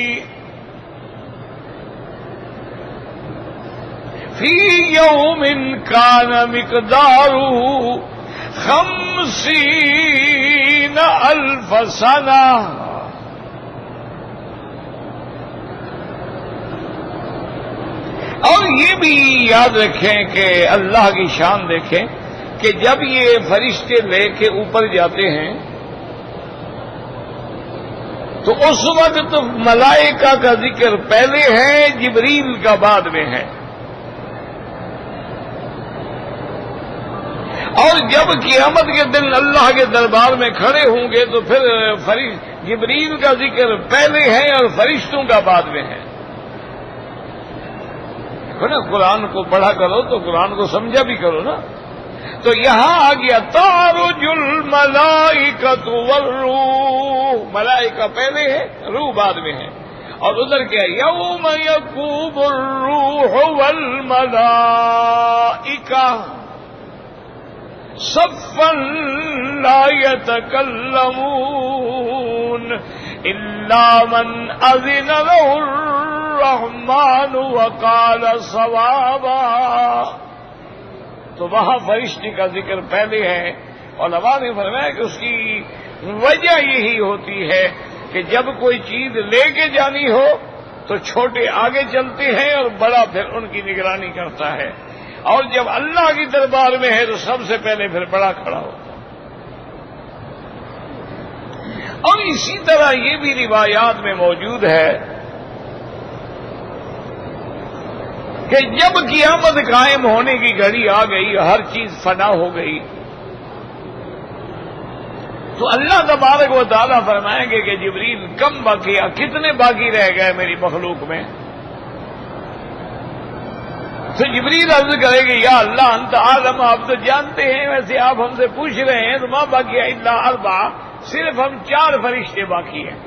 فی یوم کان مقدارہ 50,000 سنہ. اور یہ بھی یاد رکھیں کہ اللہ کی شان دیکھیں کہ جب یہ فرشتے لے کے اوپر جاتے ہیں تو اس وقت ملائکہ کا ذکر پہلے ہے, جبریل کا بعد میں ہے. اور جب قیامت کے دن اللہ کے دربار میں کھڑے ہوں گے تو پھر جبریل کا ذکر پہلے ہے اور فرشتوں کا بعد میں ہے. دیکھو نا, قرآن کو پڑھا کرو تو قرآن کو سمجھا بھی کرو نا. تو یہاں آ گیا تعرج الملائکۃ والروح, ملائکہ پہلے ہے, روح بعد میں ہے. اور ادھر کیا یوم یقوم الروح والملائکہ صفا لا يتكلمون الا من اذن له الرحمن وقال صوابا. تو وہاں فرشتے کا ذکر پہلے ہے. اور علماء نے فرمایا کہ اس کی وجہ یہی ہوتی ہے کہ جب کوئی چیز لے کے جانی ہو تو چھوٹے آگے چلتے ہیں اور بڑا پھر ان کی نگرانی کرتا ہے, اور جب اللہ کی دربار میں ہے تو سب سے پہلے پھر بڑا کھڑا ہوتا ہے. اور اسی طرح یہ بھی روایات میں موجود ہے کہ جب قیامت قائم ہونے کی گھڑی آ گئی, ہر چیز فنا ہو گئی, تو اللہ تبارک و تعالیٰ فرمائیں گے کہ جبریل کم باقی, کتنے باقی رہ گئے میری مخلوق میں. تو جبریل عرض کرے گے یا اللہ انت عالم, آپ تو جانتے ہیں, ویسے آپ ہم سے پوچھ رہے ہیں تو ماں باقی الا اربع, صرف ہم 4 فرشتے باقی ہیں,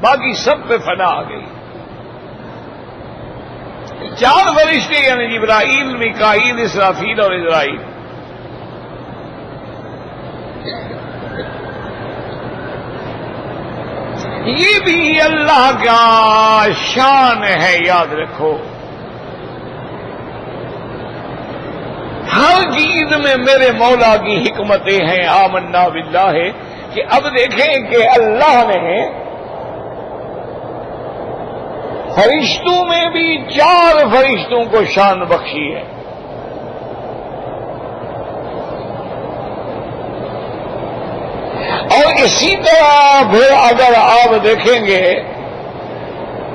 باقی سب پہ فنا آ گئی. 4 فرشتے یعنی جبرائیل, میکائیل, اسرافیل اور عزرائیل. یہ بھی اللہ کا شان ہے, یاد رکھو. ہر چیز میں میرے مولا کی حکمتیں ہیں. آمنا باللہ ہے کہ اب دیکھیں کہ اللہ نے فرشتوں میں بھی 4 فرشتوں کو شان بخشی ہے. اور اسی طرح پھر اگر آپ دیکھیں گے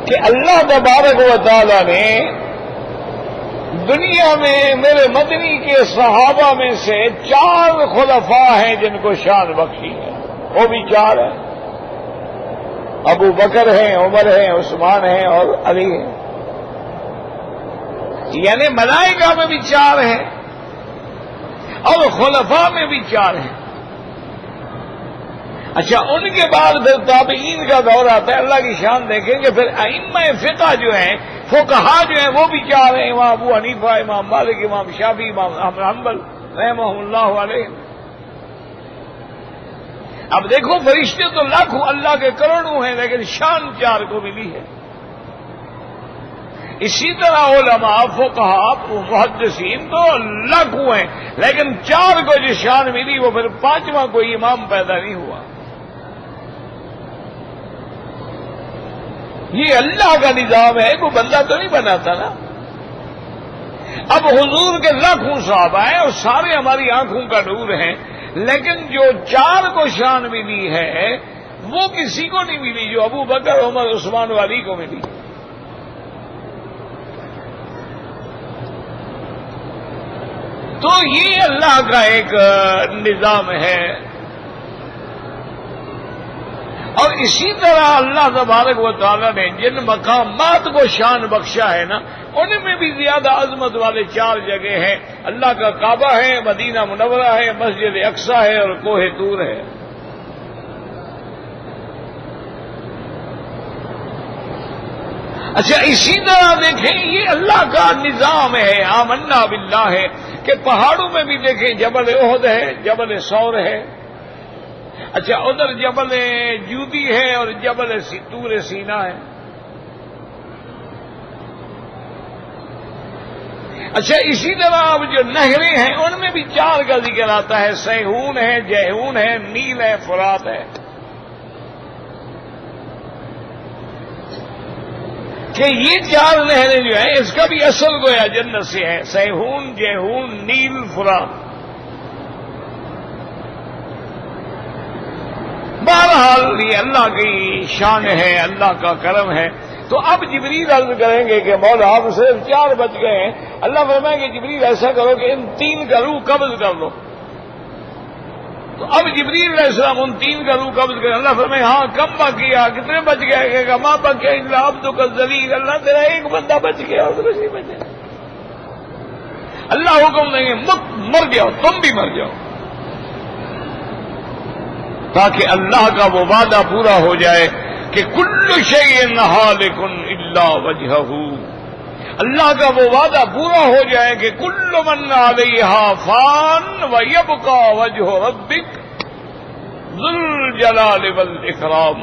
کہ اللہ تبارک و تعالی نے دنیا میں میرے مدنی کے صحابہ میں سے 4 خلفاء ہیں جن کو شان بخشی ہے. وہ بھی 4 ہیں, ابو بکر ہیں, عمر ہیں, عثمان ہیں اور علی ہیں. یعنی ملائکہ میں بھی 4 ہیں اور خلفاء میں بھی 4 ہیں. اچھا, ان کے بعد پھر تابعین کا دور آتا ہے. اللہ کی شان دیکھیں گے پھر ائمہ فقہ جو ہیں, فقہا جو ہیں, وہ بھی 4 ہیں. امام ابو حنیفہ, امام مالک, امام شافعی, امام احمد حنبل رحمہ اللہ علیہ. اب دیکھو فرشتے تو لاکھوں اللہ کے کروڑوں ہیں لیکن شان 4 کو ملی ہے. اسی طرح علماء فقہاء محدثین تو لاکھوں ہیں لیکن 4 کو جو شان ملی وہ پھر 5واں کوئی امام پیدا نہیں ہوا. یہ اللہ کا نظام ہے، کوئی بندہ تو نہیں بناتا نا. اب حضور کے لاکھوں صحابہ ہیں اور سارے ہماری آنکھوں کا نور ہیں، لیکن جو 4 کو شان ملی ہے وہ کسی کو نہیں ملی جو ابو بکر عمر عثمان و علی کو ملی. تو یہ اللہ کا ایک نظام ہے. اور اسی طرح اللہ تبارک و تعالیٰ نے جن مقامات کو شان بخشا ہے نا، ان میں بھی زیادہ عظمت والے 4 جگہ ہیں. اللہ کا کعبہ ہے، مدینہ منورہ ہے، مسجد اقصی ہے اور کوہ طور ہے. اچھا اسی طرح دیکھیں یہ اللہ کا نظام ہے. آمنا باللہ ہے کہ پہاڑوں میں بھی دیکھیں جبل احد ہے، جبل ثور ہے. اچھا ادھر جبل جودی ہے اور جبل طور سینا ہے. اچھا اسی طرح اب جو نہریں ہیں ان میں بھی 4 کا ذکر آتا ہے. سیہون ہے، جیہون ہے، نیل ہے، فرات ہے. کہ یہ 4 نہریں جو ہیں اس کا بھی اصل گویا جنت سے ہے. سیہون، جیہون، نیل، فرات. بہرحال یہ اللہ کی شان ہے، اللہ کا کرم ہے. تو اب جبریل عرض کریں گے کہ مولا آپ صرف 4 بچ گئے ہیں. اللہ فرمائے کہ جبریل ایسا کرو کہ ان 3 کا روح قبض کر لو. تو اب جبریل علیہ السلام ان 3 کا روح قبض کریں. اللہ فرمائے ہاں کم باقی، کتنے بچ گئے؟ کہ ماں بچ گئے اللہ عبدک الذلیل، اللہ تیرا ایک بندہ بچ گیا اور نہیں بچے. اللہ حکم دیں گے مر جاؤ، تم بھی مر جاؤ، تاکہ اللہ کا وہ وعدہ پورا ہو جائے کہ کل شیء ہالک الا وجہہ. اللہ کا وہ وعدہ پورا ہو جائے کہ کل من علیہا فان ویبقى وجہ ربک ذو الجلال والاکرام.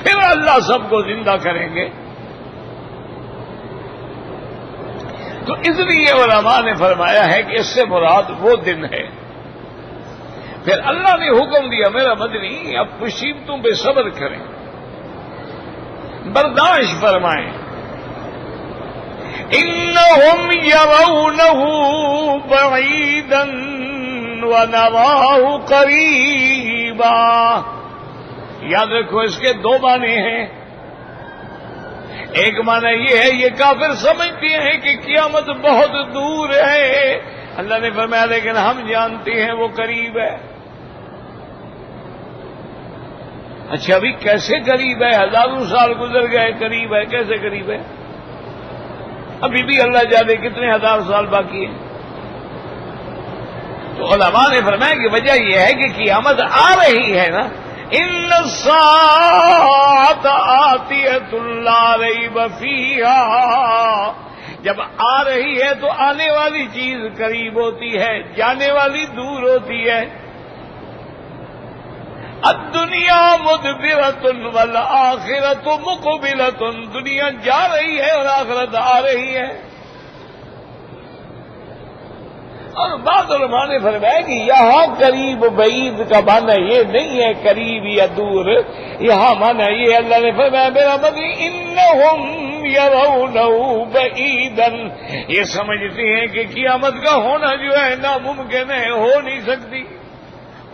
پھر اللہ سب کو زندہ کریں گے. تو اس لیے علماء نے فرمایا ہے کہ اس سے مراد وہ دن ہے. پھر اللہ نے حکم دیا میرا مدنی اب مصیبتوں پہ صبر کریں، برداشت فرمائیں. انہم یرونہ بعیدا ونراہ قریبا. یاد رکھو اس کے 2 معنی ہیں. ایک معنی یہ ہے یہ کافر سمجھتے ہیں کہ قیامت بہت دور ہے. اللہ نے فرمایا لیکن ہم جانتے ہیں وہ قریب ہے. اچھا ابھی کیسے قریب ہے؟ ہزاروں سال گزر گئے، قریب ہے کیسے قریب ہے؟ ابھی بھی اللہ جانے کتنے ہزار سال باقی ہیں. تو علماء نے فرمایا کہ وجہ یہ ہے کہ قیامت آ رہی ہے نا. ان الساعۃ آتیۃ لا ریب فیہا. جب آ رہی ہے تو آنے والی چیز قریب ہوتی ہے، جانے والی دور ہوتی ہے. الدنیا مدبرۃ والآخرۃ مقبلۃ. دنیا جا رہی ہے اور آخرت آ رہی ہے. اور بعض علماء نے فرمایا کہ یہاں قریب بعید کا معنی یہ نہیں ہے قریب یا دور. یہاں معنی یہ اللہ نے فرمایا میرا مدنی انہم یرونہ بعیدا. یہ سمجھتے ہیں کہ قیامت کا ہونا جو ہے ناممکن ہے، ہو نہیں سکتی.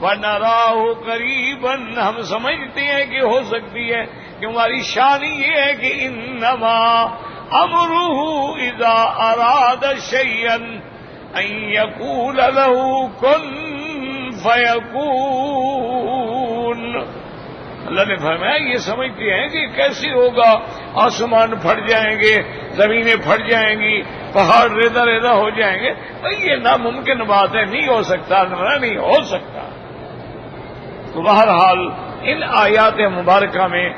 وَنَرَاهُ قَرِيبًا. ہم سمجھتے ہیں کہ ہو سکتی ہے کہ ہماری شان یہ ہے کہ انما امرہ اذا اراد شیئا ان یقول له کن فیکون. اللہ نے فرمایا یہ سمجھتے ہیں کہ کیسے ہوگا، آسمان پھٹ جائیں گے، زمینیں پھٹ جائیں گی، پہاڑ ریزہ ریزہ ہو جائیں گے. یہ ناممکن بات ہے، نہیں ہو سکتا، نہیں ہو سکتا. تو بہرحال ان آیات مبارکہ میں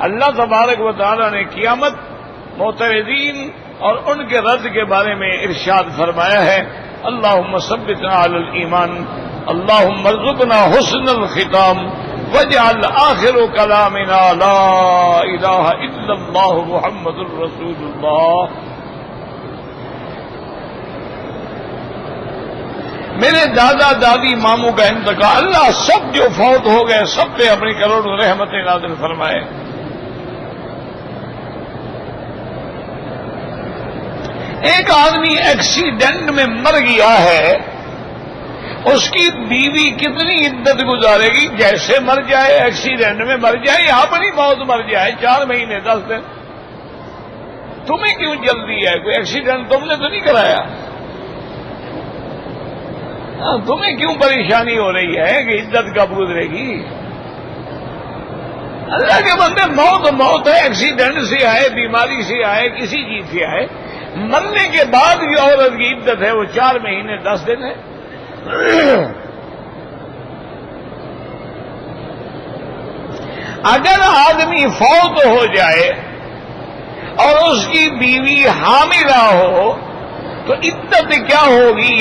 اللہ تبارک و تعالی نے قیامت، معترضین اور ان کے رد کے بارے میں ارشاد فرمایا ہے. اللہم ثبتنا علی الایمان اللہم ارزقنا حسن الختام واجعل آخر کلامنا لا الہ الا اللہ محمد الرسول اللہ. میرے دادا دادی ماموں کا انتقال، اللہ سب جو فوت ہو گئے سب پہ اپنی کروڑوں رحمتیں نازل فرمائے. ایک آدمی ایکسیڈنٹ میں مر گیا ہے، اس کی بیوی کتنی عدت گزارے گی؟ جیسے مر جائے ایکسیڈنٹ میں مر جائے یا اپنی موت مر جائے 4 مہینے 10 دن. تمہیں کیوں جلدی ہے؟ کوئی ایکسیڈنٹ تم نے تو نہیں کرایا، تمہیں کیوں پریشانی ہو رہی ہے کہ عدت کب گزرے گی؟ اللہ کے بندے، موت موت ہے، ایکسیڈنٹ سے آئے، بیماری سے آئے، کسی چیز سے آئے، مرنے کے بعد جو عورت کی عدت ہے وہ 4 مہینے 10 دن ہے. اگر آدمی فوت ہو جائے اور اس کی بیوی حاملہ ہو تو عدت کیا ہوگی؟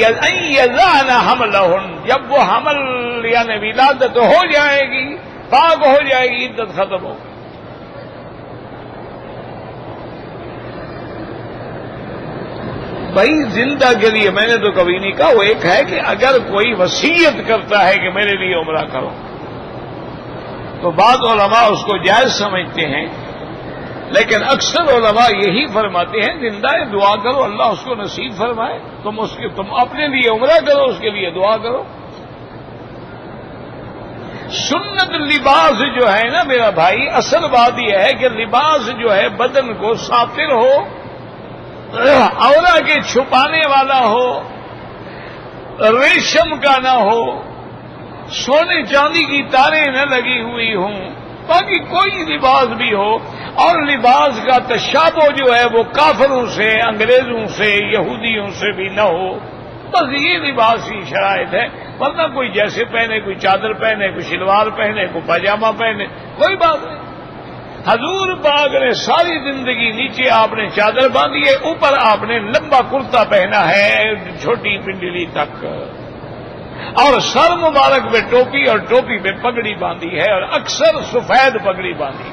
یضعن حملہن، جب وہ حمل یعنی ولادت ہو جائے گی، پاک ہو جائے گی، عدت ختم ہو. بھائی زندہ کے لیے میں نے تو کبھی نہیں کہا. وہ ایک ہے کہ اگر کوئی وصیت کرتا ہے کہ میرے لیے عمرہ کرو تو بعض علماء اس کو جائز سمجھتے ہیں، لیکن اکثر علماء یہی فرماتے ہیں زندہ ہے دعا کرو، اللہ اس کو نصیب فرمائے. تم اپنے لیے عمرہ کرو، اس کے لیے دعا کرو. سنت لباس جو ہے نا میرا بھائی، اصل بات یہ ہے کہ لباس جو ہے بدن کو ساتر ہو، عورت کے چھپانے والا ہو، ریشم کا نہ ہو، سونے چاندی کی تاریں نہ لگی ہوئی ہوں، باقی کوئی لباس بھی ہو، اور لباس کا تشابہ جو ہے وہ کافروں سے، انگریزوں سے، یہودیوں سے بھی نہ ہو. بس یہ لباس کی شرائط ہے. ورنہ کوئی جیسے پہنے، کوئی چادر پہنے، کوئی شلوار پہنے، کوئی پاجامہ پہنے، کوئی بات نہیں. حضور پاک نے ساری زندگی نیچے آپ نے چادر باندھی ہے، اوپر آپ نے لمبا کرتا پہنا ہے چھوٹی پنڈلی تک، اور سر مبارک میں ٹوپی اور ٹوپی میں پگڑی باندھی ہے، اور اکثر سفید پگڑی باندھی.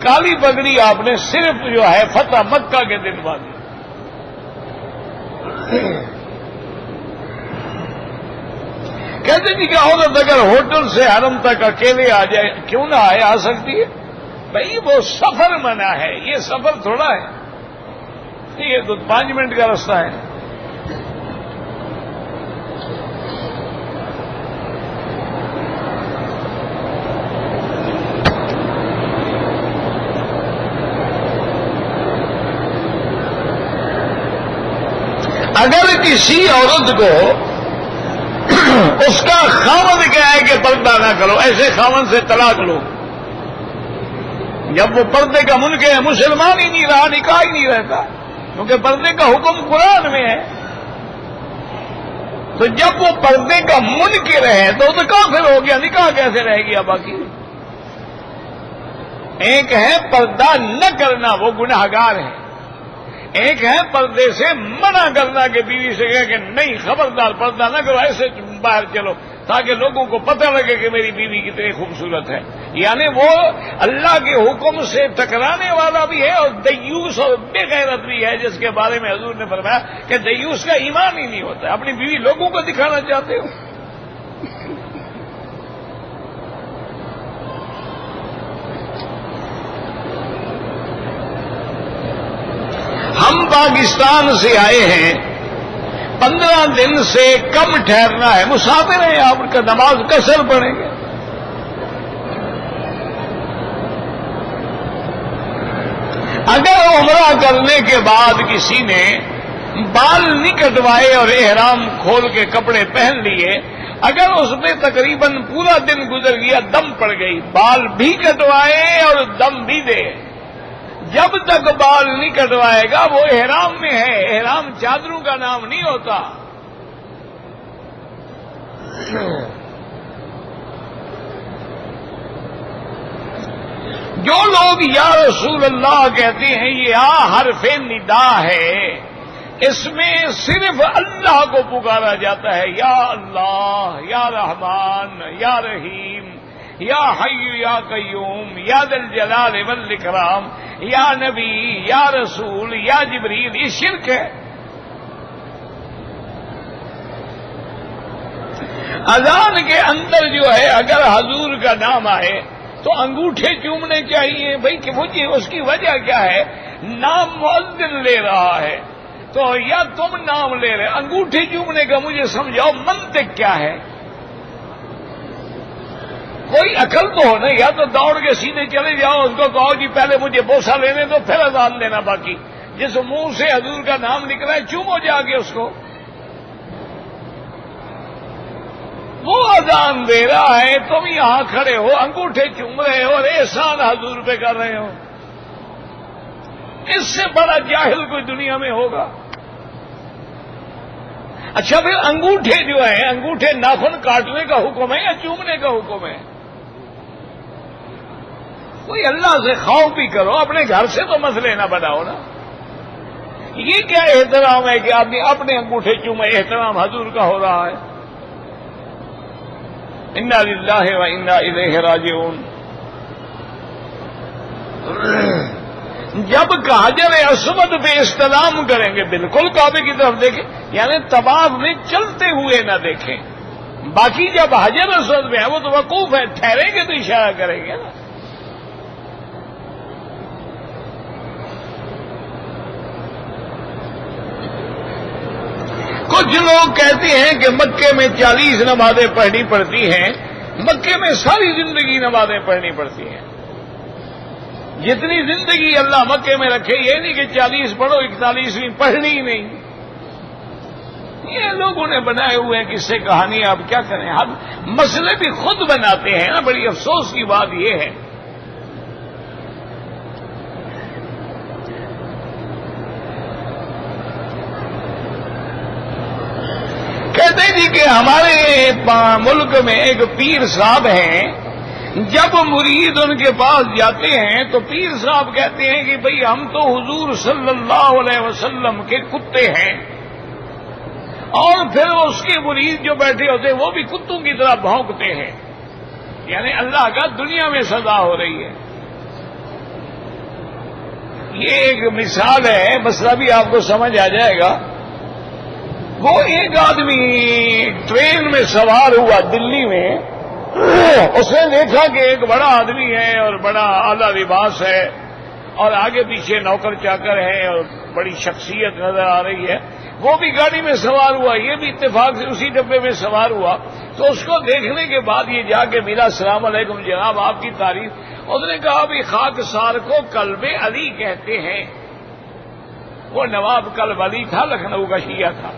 کالی پگڑی آپ نے صرف جو ہے فتح مکہ کے دن باندھی. کہتے جی کہ عورت اگر ہوٹل سے حرم تک اکیلے آ جائے کیوں نہ آ سکتی ہے؟ بھائی وہ سفر منع ہے، یہ سفر تھوڑا ہے، یہ تو 5 منٹ کا راستہ ہے. اگر کسی عورت کو اس کا خاوند کہا ہے کہ پردہ نہ کرو، ایسے خاوند سے طلاق لو. جب وہ پردے کا منکر ہے، مسلمان ہی نہیں رہا، نکاح ہی نہیں رہتا، کیونکہ پردے کا حکم قرآن میں ہے. تو جب وہ پردے کا منکر ہے تو کافر ہو گیا، نکاح کیسے رہ گیا باقی؟ ایک ہے پردہ نہ کرنا، وہ گناہگار ہے. ایک ہے پردے سے منع کرنا کہ بیوی سے کہے کہ نہیں خبردار پردہ نہ کرو، ایسے باہر چلو تاکہ لوگوں کو پتہ لگے کہ میری بیوی کتنی خوبصورت ہے. یعنی وہ اللہ کے حکم سے ٹکرانے والا بھی ہے اور دیوس اور بے غیرت بھی ہے، جس کے بارے میں حضور نے فرمایا کہ دیوس کا ایمان ہی نہیں ہوتا. اپنی بیوی لوگوں کو دکھانا چاہتے ہو. ہم پاکستان سے آئے ہیں، 15 دن سے کم ٹھہرنا ہے، مسافر ہیں، آپ کا نماز قصر پڑھیں گے. اگر عمرہ کرنے کے بعد کسی نے بال نہیں کٹوائے اور احرام کھول کے کپڑے پہن لیے، اگر اس میں تقریباً پورا دن گزر گیا، دم پڑ گئی، بال بھی کٹوائے اور دم بھی دے، جب تک بال نہیں کٹوائے گا وہ احرام میں ہے. احرام چادروں کا نام نہیں ہوتا. جو لوگ یا رسول اللہ کہتے ہیں یہ حرف ندا ہے، اس میں صرف اللہ کو پکارا جاتا ہے، یا اللہ، یا رحمان، یا رحیم، یا حی یا قیوم، یا ذی الجلال والاکرام، یا نبی، یا رسول، یا جبریل. یہ شرک ہے. اذان کے اندر جو ہے اگر حضور کا نام آئے تو انگوٹھے چومنے چاہیے. بھائی کہ مجھے اس کی وجہ کیا ہے؟ نام مؤذن لے رہا ہے تو یا تم نام لے رہے، انگوٹھے چومنے کا مجھے سمجھاؤ منطق کیا ہے؟ کوئی عقل تو ہو نا. یا تو دوڑ کے سیدھے چلے جاؤ، اس کو کہو جی پہلے مجھے بوسہ لینے دو پھر اذان دینا. باقی جس منہ سے حضور کا نام نکلا ہے چومو جا کے اس کو. وہ اذان دے رہا ہے، تم یہاں کھڑے ہو انگوٹھے چوم رہے ہو اور احسان حضور پہ کر رہے ہو. اس سے بڑا جاہل کوئی دنیا میں ہوگا؟ اچھا پھر انگوٹھے جو ہیں، انگوٹھے ناخن کاٹنے کا حکم ہے یا چومنے کا حکم ہے؟ کوئی اللہ سے خوف بھی کرو، اپنے گھر سے تو مسئلے نہ بناؤ نا. یہ کیا احترام ہے کہ آدمی اپنے انگوٹھے چومے؟ احترام حضور کا ہو رہا ہے. انا للہ و انا الیہ راجعون. جب حجر اسود پہ استلام کریں گے بالکل کعبے کی طرف دیکھیں، یعنی طواف میں چلتے ہوئے نہ دیکھیں. باقی جب حجر اسود میں ہے وہ تو وقوف ہے، ٹھہریں گے تو اشارہ کریں گے نا. کچھ لوگ کہتے ہیں کہ مکے میں 40 نمازیں پڑھنی پڑتی ہیں. مکے میں ساری زندگی نمازیں پڑھنی پڑتی ہیں. جتنی زندگی اللہ مکے میں رکھے، یہ نہیں کہ 40 پڑھو 41ویں پڑھنی ہی نہیں. یہ لوگوں نے بنائے ہوئے ہیں قصے کہانی. آپ کیا کریں، ہم مسئلے بھی خود بناتے ہیں نا. بڑی افسوس کی بات یہ ہے. کہتے جی کہ ہمارے ملک میں ایک پیر صاحب ہیں، جب مرید ان کے پاس جاتے ہیں تو پیر صاحب کہتے ہیں کہ بھئی ہم تو حضور صلی اللہ علیہ وسلم کے کتے ہیں. اور پھر اس کے مرید جو بیٹھے ہوتے ہیں وہ بھی کتوں کی طرح بھونکتے ہیں. یعنی اللہ کا دنیا میں سزا ہو رہی ہے. یہ ایک مثال ہے، مسئلہ بھی آپ کو سمجھ آ جائے گا. وہ ایک آدمی ٹرین میں سوار ہوا دلی میں. اس نے دیکھا کہ ایک بڑا آدمی ہے اور بڑا اعلیٰ لباس ہے اور آگے پیچھے نوکر چاکر ہے اور بڑی شخصیت نظر آ رہی ہے. وہ بھی گاڑی میں سوار ہوا، یہ بھی اتفاق سے اسی ڈبے میں سوار ہوا. تو اس کو دیکھنے کے بعد یہ جا کے ملا، السلام علیکم جناب، آپ کی تعریف. اس نے کہا بھی خاکسار کو قلب علی کہتے ہیں. وہ نواب قلب علی تھا، لکھنؤ کا شیعہ تھا.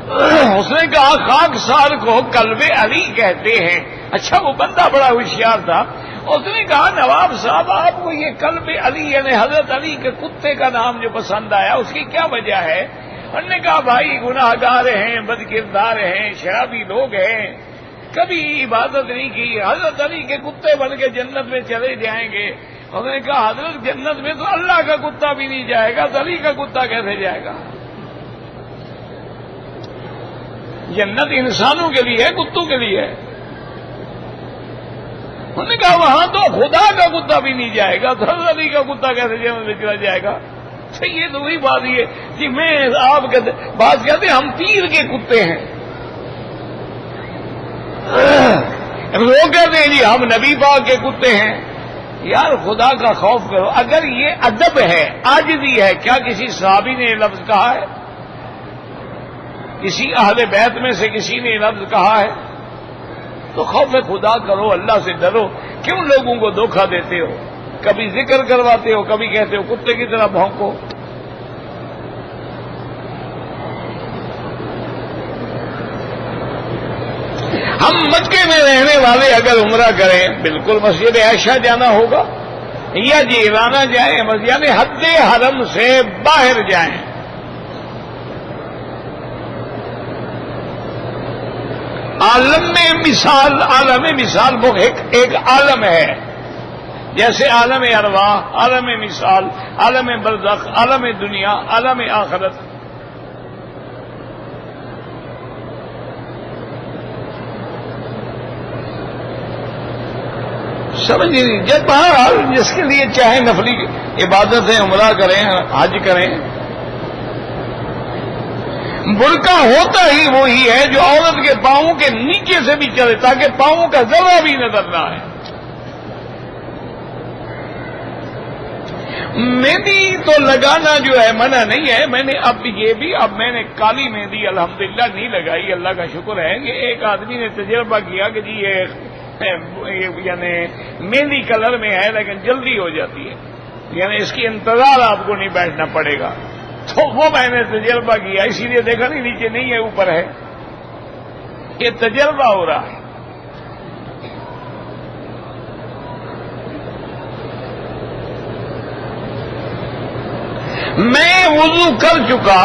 اس نے کہا خاکسار کو قلب علی کہتے ہیں. اچھا وہ بندہ بڑا ہوشیار تھا. اس نے کہا نواب صاحب آپ کو یہ قلب علی یعنی حضرت علی کے کتے کا نام جو پسند آیا اس کی کیا وجہ ہے؟ انہوں نے کہا بھائی گناہ گار ہیں، بد کردار ہیں، شرابی لوگ ہیں، کبھی عبادت نہیں کی، حضرت علی کے کتے بن کے جنت میں چلے جائیں گے. انہوں نے کہا حضرت جنت میں تو اللہ کا کتا بھی نہیں جائے گا تو علی کا کتا کیسے جائے گا؟ جنت انسانوں کے لیے ہے، کتوں کے لیے ہے. انہوں نے کہا وہاں تو خدا کا کتا بھی نہیں جائے گا تو حضرت علی کا کتا کیسے جنت میں چلا جائے گا؟ یہ تو وہی بات یہ کہ میں آپ کے بات کہتے ہیں ہم پیر کے کتے ہیں. لوگ کہتے ہیں جی ہم نبی پاک کے کتے ہیں. یار خدا کا خوف کرو. اگر یہ ادب ہے، عاجزی ہے، کیا کسی صحابی نے یہ لفظ کہا ہے؟ کسی اہل بیت میں سے کسی نے یہ لفظ کہا ہے؟ تو خوف خدا کرو، اللہ سے ڈرو. کیوں لوگوں کو دھوکہ دیتے ہو؟ کبھی ذکر کرواتے ہو، کبھی کہتے ہو کتے کی طرح بھونکو. ہم مکے میں رہنے والے اگر عمرہ کریں بالکل مسجد عائشہ جانا ہوگا یا جیرانہ جائیں، یعنی حد حرم سے باہر جائیں. عالم مثال ایک عالم ہے جیسے عالم ارواح، عالم مثال، عالم برزخ، عالم دنیا، عالم آخرت. سمجھ نہیں. جب بہرحال جس کے لیے چاہے نفلی عبادتیں عمرہ کریں، حج کریں، برقع ہوتا ہی وہی ہے جو عورت کے پاؤں کے نیچے سے بھی چلے تاکہ پاؤں کا ذرہ بھی نظر نہ آئے. مہندی تو لگانا جو ہے منع نہیں ہے. میں نے اب میں نے کالی مہندی الحمدللہ نہیں لگائی. اللہ کا شکر ہے کہ ایک آدمی نے تجربہ کیا کہ جی یہ یعنی مہندی کلر میں ہے لیکن جلدی ہو جاتی ہے، یعنی اس کی انتظار آپ کو نہیں بیٹھنا پڑے گا. تو وہ میں نے تجربہ کیا، اسی لیے دیکھا نہیں نیچے نہیں ہے اوپر ہے. یہ تجربہ ہو رہا ہے. میں وضو کر چکا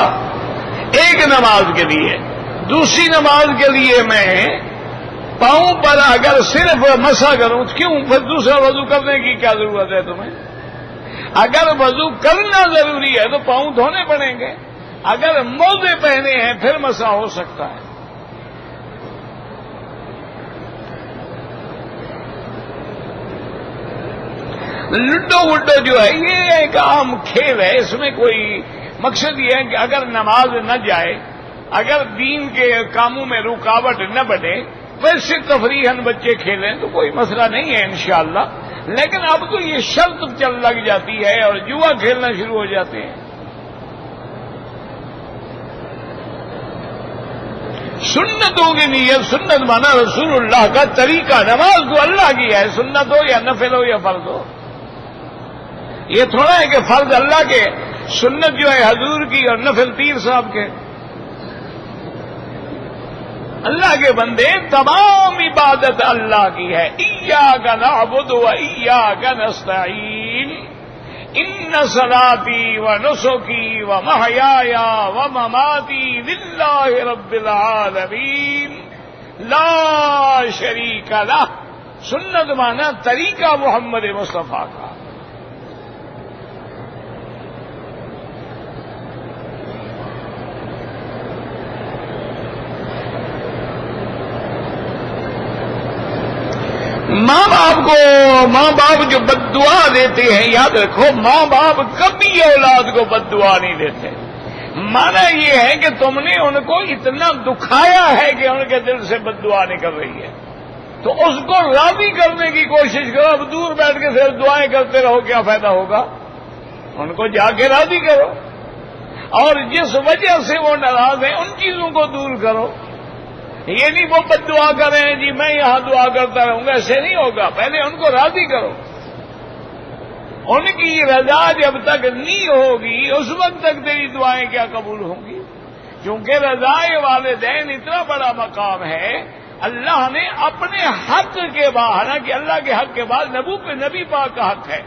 ایک نماز کے لیے، دوسری نماز کے لیے میں پاؤں پر اگر صرف مسح کروں، کیوں پھر دوسرا وضو کرنے کی کیا ضرورت ہے تمہیں؟ اگر وضو کرنا ضروری ہے تو پاؤں دھونے پڑیں گے. اگر موزے پہنے ہیں پھر مسح ہو سکتا ہے. لڈو وڈو جو ہے یہ ایک عام کھیل ہے. اس میں کوئی مقصد یہ ہے کہ اگر نماز نہ جائے، اگر دین کے کاموں میں رکاوٹ نہ بنے، ویسے تفریحاً بچے کھیلیں تو کوئی مسئلہ نہیں ہے انشاءاللہ. لیکن اب تو یہ شرط چل لگ جاتی ہے اور جوا کھیلنا شروع ہو جاتے ہیں. سنتوں کی نیت، سنت مانا رسول اللہ کا طریقہ. نماز تو اللہ کی ہے، سنت ہو یا نفل ہو یا فرض ہو. یہ تھوڑا ہے کہ فرض اللہ کے، سنت جو ہے حضور کی اور نفل پیر صاحب کے. اللہ کے بندے تمام عبادت اللہ کی ہے. ایاک نعبد و ایاک نستعین. ان صلاتی و نسکی و محیای و مماتی للہ رب العالمین لا شریک لہ. سنت مانا طریقہ محمد مصطفیٰ کا. ماں باپ جو بد دعا دیتے ہیں، یاد رکھو ماں باپ کبھی اولاد کو بد دعا نہیں دیتے. مانا یہ ہے کہ تم نے ان کو اتنا دکھایا ہے کہ ان کے دل سے بد دعا نکل رہی ہے، تو اس کو راضی کرنے کی کوشش کرو. اب دور بیٹھ کے صرف دعائیں کرتے رہو کیا فائدہ ہوگا؟ ان کو جا کے راضی کرو، اور جس وجہ سے وہ ناراض ہیں ان چیزوں کو دور کرو. یہ نہیں وہ بد دعا کریں جی میں یہاں دعا کرتا رہوں گا، ایسے نہیں ہوگا. پہلے ان کو راضی کرو. ان کی رضا جب تک نہیں ہوگی اس وقت تک تیری دعائیں کیا قبول ہوں گی؟ کیونکہ رضا والدین اتنا بڑا مقام ہے. اللہ نے اپنے حق کے بعد، حالانکہ اللہ کے حق کے بعد نبی پاک کا حق ہے،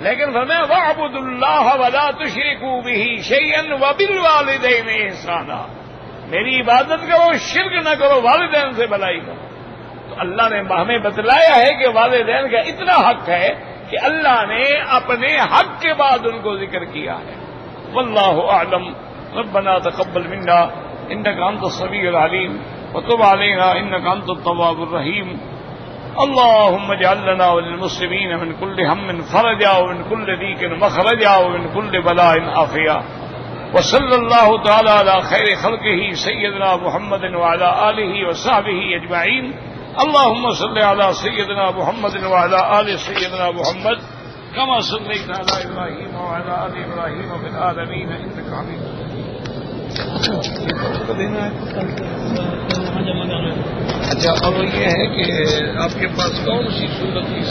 لیکن فرمایا وَاعْبُدُوا اللَّهَ وَلَا تُشْرِكُوا بِهِ شَيْئًا وَبِالْوَالِدَيْنِ إِحْسَانًا. میری عبادت کرو، شرک نہ کرو، والدین سے بھلائی کرو. تو اللہ نے ہمیں بتلایا ہے کہ والدین کا اتنا حق ہے کہ اللہ نے اپنے حق کے بعد ان کو ذکر کیا ہے. واللہ اعلم. ربنا تقبل منا انك انت السميع العليم وتب علينا انك انت التواب الرحيم. اللهم اجعل لنا وللمسلمين من كل هم فرجا ومن كل ضيق مخرجا ومن كل بلاء عافيا. وصلی اللہ تعالی علی خیر خلقہ سیدنا محمد وعلی آلہ وصحبہ اجمعین. اللہم صلی علی سیدنا محمد وعلی آل سیدنا محمد کما صلیت علی ابراہیم وعلی آل ابراہیم فی العالمین انک حمید مجید. اچھا اب یہ ہے کہ آپ کے پاس کون سی صورت کی